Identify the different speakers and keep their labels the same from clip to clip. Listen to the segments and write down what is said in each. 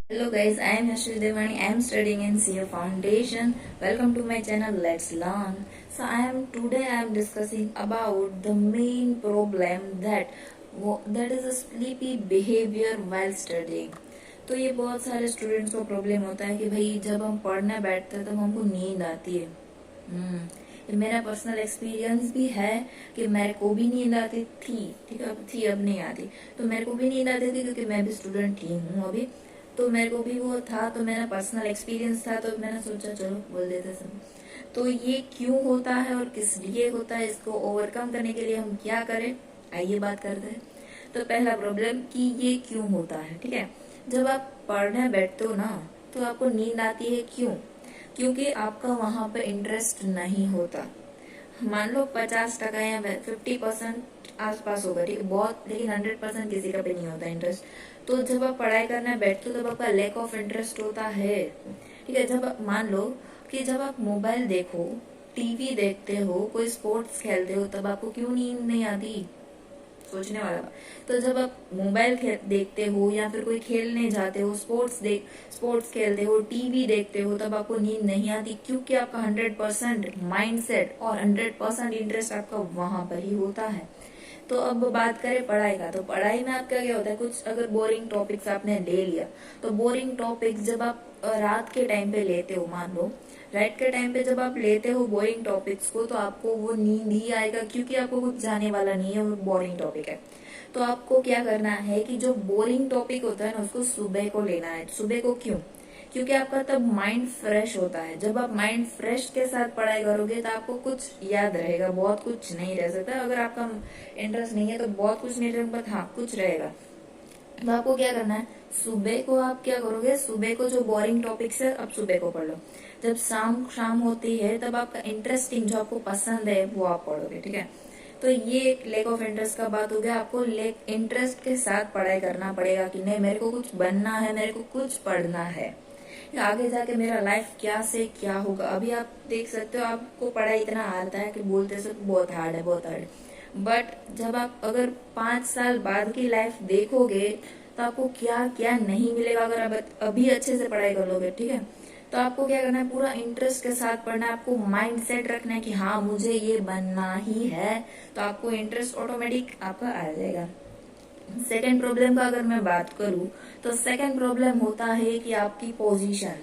Speaker 1: Hello guys, I am Yashvi Devani. I am studying in CA Foundation. Welcome to my channel. Let's learn. I am discussing about the main problem that is a sleepy behavior while studying. तो ये बहुत सारे students को problem होता है कि भाई जब हम पढ़ने बैठते हैं तब हमको नींद आती है। ये मेरा पर्सनल एक्सपीरियंस भी है कि मेरे को भी नींद आती थी। ठीक है, अब नहीं आती। तो मेरे को भी नींद आती थी क्योंकि मैं भी स्टूडेंट ही हूँ अभी। तो मेरे को भी वो था, तो मेरा पर्सनल एक्सपीरियंस था, तो मैंने सोचा चलो बोल देते सब। तो ये क्यों होता है और किस लिए होता है, इसको ओवरकम करने के लिए हम क्या करें, आइए बात करते हैं। तो पहला प्रॉब्लम कि ये क्यों होता है। ठीक है, जब आप पढ़ने बैठते हो ना तो आपको नींद आती है, क्यों? क्योंकि आपका वहां पे इंटरेस्ट नहीं होता। मान लो 50% या 50% आसपास होगा, ठीक है, बहुत, लेकिन 100% किसी का भी नहीं होता इंटरेस्ट। तो जब आप पढ़ाई करने बैठते हो तब आपका लैक ऑफ इंटरेस्ट होता है। ठीक है, जब मान लो कि जब आप मोबाइल देखो, टीवी देखते हो, कोई स्पोर्ट्स खेलते हो, तब आपको क्यों नींद नहीं आती? सोचने वाला बात। तो जब आप मोबाइल देखते हो या फिर कोई खेलने जाते हो, स्पोर्ट्स खेलते हो, टीवी देखते हो, तब आपको नींद नहीं आती, क्योंकि आपका 100% माइंड सेट और 100% इंटरेस्ट आपका वहां पर ही होता है। तो अब बात करें पढ़ाई का, तो पढ़ाई में आपका क्या होता है, कुछ अगर बोरिंग टॉपिक्स आपने ले लिया, तो बोरिंग टॉपिक्स जब आप रात के टाइम पे लेते हो, मान लो रात के टाइम पे जब आप लेते हो बोरिंग टॉपिक्स को, तो आपको वो नींद ही आएगा, क्योंकि आपको कुछ जाने वाला नहीं है, वो बोरिंग टॉपिक है। तो आपको क्या करना है कि जो बोरिंग टॉपिक होता है ना, उसको सुबह को लेना है। सुबह को क्यों? क्योंकि आपका तब माइंड फ्रेश होता है। जब आप माइंड फ्रेश के साथ पढ़ाई करोगे तो आपको कुछ याद रहेगा, बहुत कुछ नहीं रह सकता। अगर आपका इंटरेस्ट नहीं है तो बहुत कुछ नहीं रहेगा, बट हाँ कुछ रहेगा। तो आपको क्या करना है, सुबह को आप क्या करोगे, सुबह को जो बोरिंग टॉपिक्स है अब सुबह को पढ़ लो। जब शाम शाम होती है तब आपका इंटरेस्टिंग जो आपको पसंद है वो आप पढ़ोगे। ठीक है, तो ये एक लैक ऑफ इंटरेस्ट का बात हो गया। आपको लेक इंटरेस्ट के साथ पढ़ाई करना पड़ेगा कि नहीं, मेरे को कुछ बनना है, मेरे को कुछ पढ़ना है, आगे जाके मेरा लाइफ क्या से क्या होगा। अभी आप देख सकते हो आपको पढ़ाई इतना आता है कि बोलते सब बहुत हार्ड है, बहुत हार्ड है, बट जब आप अगर 5 साल बाद की लाइफ देखोगे तो आपको क्या क्या नहीं मिलेगा अगर आप अभी अच्छे से पढ़ाई कर लोगे। ठीक है, तो आपको क्या करना है, पूरा इंटरेस्ट के साथ पढ़ना है। आपको माइंड सेट रखना है कि हाँ मुझे ये बनना ही है, तो आपको इंटरेस्ट ऑटोमेटिक आपका आ जाएगा। सेकेंड प्रॉब्लम का अगर मैं बात करूं, तो सेकेंड प्रॉब्लम होता है कि आपकी पोजीशन,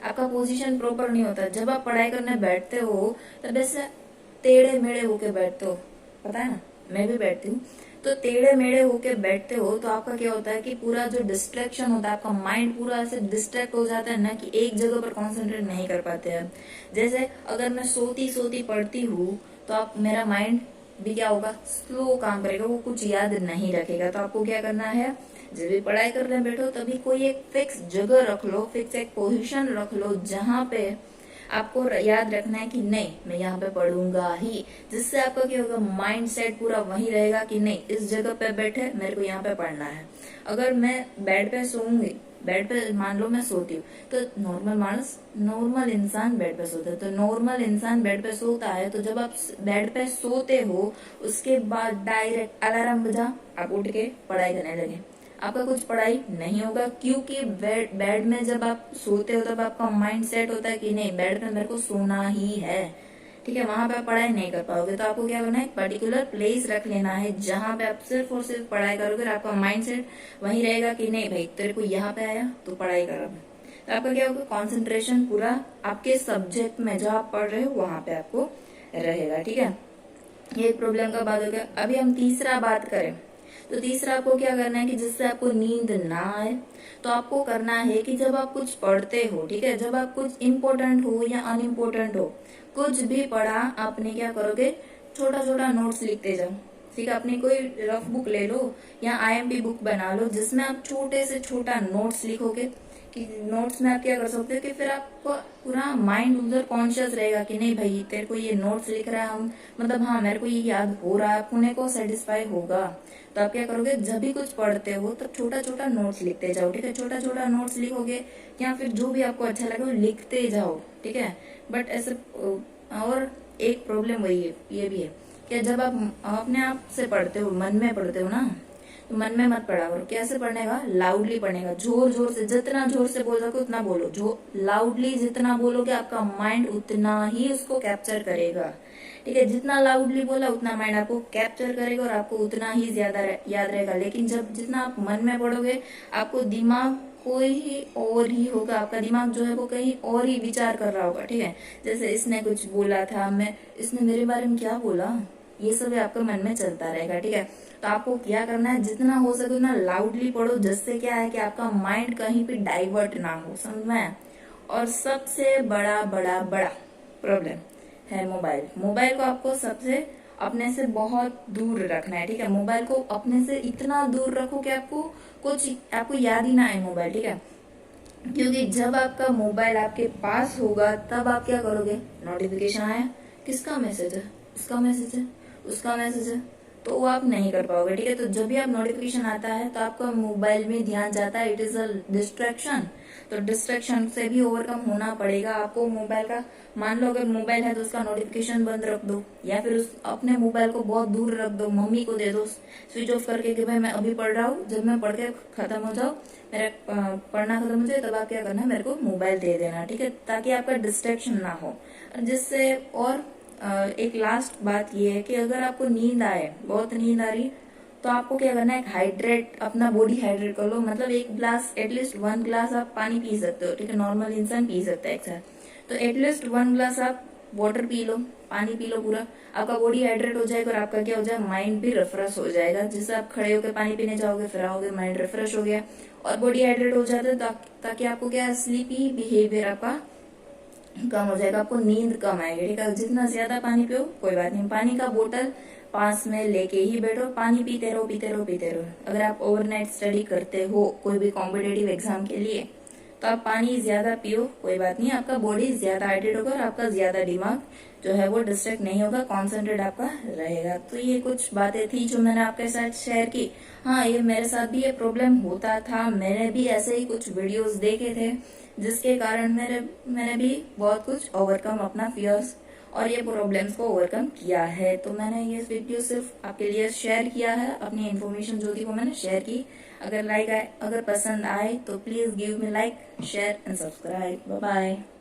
Speaker 1: आपका पोजीशन प्रॉपर नहीं होता। जब आप पढ़ाई करने बैठते हो तब ऐसे टेढ़े मेढ़े होके बैठते हो, पता है ना, मैं भी बैठती हूँ। तो टेढ़े मेढ़े होके बैठते हो तो आपका क्या होता है कि पूरा जो डिस्ट्रैक्शन होता है, आपका माइंड पूरा ऐसे डिस्ट्रैक्ट हो जाता है ना, कि एक जगह पर कॉन्सेंट्रेट नहीं कर पाते हैं। जैसे अगर मैं सोती सोती पढ़ती हूँ तो आप मेरा माइंड भी क्या होगा, स्लो काम करेगा, वो कुछ याद नहीं रखेगा। तो आपको क्या करना है, जब भी पढ़ाई करने बैठो तभी कोई एक फिक्स जगह रख लो, फिक्स एक पोजीशन रख लो, जहां पे आपको याद रखना है कि नहीं मैं यहाँ पे पढ़ूंगा ही। जिससे आपका क्या होगा, माइंड सेट पूरा वही रहेगा कि नहीं इस जगह पे बैठे मेरे को यहाँ पे पढ़ना है। अगर मैं बेड पे सोऊंगी, बेड पे मान लो मैं सोती हूँ, तो नॉर्मल इंसान बेड पे सोता है, तो नॉर्मल इंसान बेड पे सोता है, तो जब आप बेड पे सोते हो उसके बाद डायरेक्ट अलार्म बजा, आप उठ के पढ़ाई करने लगे, आपका कुछ पढ़ाई नहीं होगा। क्योंकि बेड में जब आप सोते हो तब आपका माइंड सेट होता है कि नहीं बेड में मेरे को सोना ही है। ठीक है, वहां पे आप पढ़ाई नहीं कर पाओगे। तो आपको क्या करना है, एक पर्टिकुलर प्लेस रख लेना है जहां पे आप सिर्फ और सिर्फ पढ़ाई करोगे। आपका माइंड सेट वही रहेगा कि नहीं भाई तेरे को यहाँ पे आया तो पढ़ाई कर। तो आपका क्या होगा, कॉन्सेंट्रेशन पूरा आपके सब्जेक्ट में जो आप पढ़ रहे हो वहां पे आपको रहेगा। ठीक है, ये एक प्रॉब्लम का बात हो गया। अभी हम तीसरा बात करें, तो तीसरा आपको क्या करना है कि जिससे आपको नींद ना आए, तो आपको करना है कि जब आप कुछ पढ़ते हो, ठीक है, जब आप कुछ इम्पोर्टेंट हो या अनइम्पोर्टेंट हो, कुछ भी पढ़ा आपने, क्या करोगे, छोटा छोटा नोट्स लिखते जाओ। ठीक है, अपनी कोई रफ बुक ले लो या आईएमपी बुक बना लो, जिसमें आप छोटे से छोटा नोट्स लिखोगे। कि नोट्स में आप क्या कर सकते हो कि फिर आपको पूरा माइंड उधर कॉन्शियस रहेगा कि नहीं भाई तेरे को ये नोट्स लिख रहा है हम, मतलब हाँ मेरे को ये याद हो रहा है, अपने को सेटिस्फाई होगा। तो आप क्या करोगे, जब भी कुछ पढ़ते हो तो छोटा छोटा नोट्स लिखते जाओ। ठीक है, छोटा छोटा नोट्स लिखोगे या फिर जो भी आपको अच्छा लगे वो लिखते जाओ। ठीक है, बट ऐसे और एक प्रॉब्लम वही है, ये भी है कि जब आप अपने आप से पढ़ते हो, मन में पढ़ते हो ना, तो मन में मत पढ़ा करो। कैसे पढ़ने का? लाउडली पढ़ने का, जोर जोर से, जितना जोर से बोल सको उतना बोलो। जो लाउडली जितना बोलोगे आपका माइंड उतना ही उसको कैप्चर करेगा। ठीक है, जितना लाउडली बोला उतना माइंड आपको कैप्चर करेगा और आपको उतना ही ज्यादा याद रहेगा। लेकिन जब जितना आप मन में पढ़ोगे आपको दिमाग कोई और ही होगा, आपका दिमाग जो है वो कहीं और ही विचार कर रहा होगा। ठीक है, जैसे इसने कुछ बोला था, इसने मेरे बारे में क्या बोला, ये सब आपके मन में चलता रहेगा। ठीक है, तो आपको क्या करना है, जितना हो सके उतना लाउडली पढ़ो, जिससे क्या है कि आपका माइंड कहीं पे डाइवर्ट ना हो, समझ में। और सबसे बड़ा बड़ा बड़ा प्रॉब्लम है मोबाइल। मोबाइल को आपको सबसे अपने से बहुत दूर रखना है। ठीक है, मोबाइल को अपने से इतना दूर रखो कि आपको याद ही ना आए मोबाइल। ठीक है, क्योंकि जब आपका मोबाइल आपके पास होगा तब आप क्या करोगे, नोटिफिकेशन आया, किसका मैसेज है, इसका मैसेज है, उसका मैसेज है, तो वो आप नहीं कर पाओगे। ठीक है, तो जब भी आप नोटिफिकेशन आता है तो आपका मोबाइल में ध्यान जाता है, इट इज अ डिस्ट्रैक्शन। तो डिस्ट्रैक्शन से भी ओवरकम होना पड़ेगा आपको। मोबाइल का, मान लो अगर मोबाइल है तो उसका नोटिफिकेशन बंद रख दो, या फिर अपने मोबाइल को बहुत दूर रख दो, मम्मी को दे दो स्विच ऑफ करके कि भाई मैं अभी पढ़ रहा हूँ, जब मैं पढ़ के खत्म हो जाऊँ, मेरा पढ़ना खत्म हो जाए, तब आप क्या करना है, मेरे को मोबाइल दे देना। ठीक है, ताकि आपका डिस्ट्रैक्शन ना हो। जिससे और एक लास्ट बात ये है कि अगर आपको नींद आए, बहुत नींद आ रही, तो आपको क्या करना है, हाइड्रेट, अपना बॉडी हाइड्रेट कर लो। मतलब एक ग्लास, एटलीस्ट 1 ग्लास आप पानी पी सकते हो। ठीक है, नॉर्मल इंसान पी सकता है एक साथ, तो एटलीस्ट 1 ग्लास आप वाटर पी लो, पानी पी लो पूरा, आपका बॉडी हाइड्रेट हो जाएगा और आपका क्या हो जाएगा, माइंड भी रिफ्रेश हो जाएगा। जिससे आप खड़े होकर पानी पीने जाओगे, फिर आओगे, माइंड रिफ्रेश हो गया और बॉडी हाइड्रेट हो जाता है, ताकि आपको क्या, स्लीपी बिहेवियर आपका कम हो जाएगा, आपको नींद कम आएगी। ठीक है, जितना ज्यादा पानी पियो कोई बात नहीं, पानी का बोतल पास में लेके ही बैठो, पानी पीते रहो, पीते रहो, पीते रहो। अगर आप ओवरनाइट स्टडी करते हो कोई भी कॉम्पिटेटिव एग्जाम के लिए, तो आप पानी ज्यादा पियो, कोई बात नहीं, आपका बॉडी ज्यादा हाइड्रेट होगा और आपका ज्यादा दिमाग जो है वो डिस्ट्रैक्ट नहीं होगा, कॉन्सेंट्रेट आपका रहेगा। तो ये कुछ बातें थी जो मैंने आपके साथ शेयर की। हाँ, ये मेरे साथ भी ये प्रॉब्लम होता था, मैंने भी ऐसे ही कुछ वीडियोस देखे थे, जिसके कारण मैंने भी बहुत कुछ ओवरकम, अपना फियर्स और ये प्रॉब्लम्स को ओवरकम किया है। तो मैंने ये वीडियो सिर्फ आपके लिए शेयर किया है, अपनी इन्फॉर्मेशन जो थी वो मैंने शेयर की। अगर अगर पसंद आए तो please give me like, share and subscribe. Bye bye.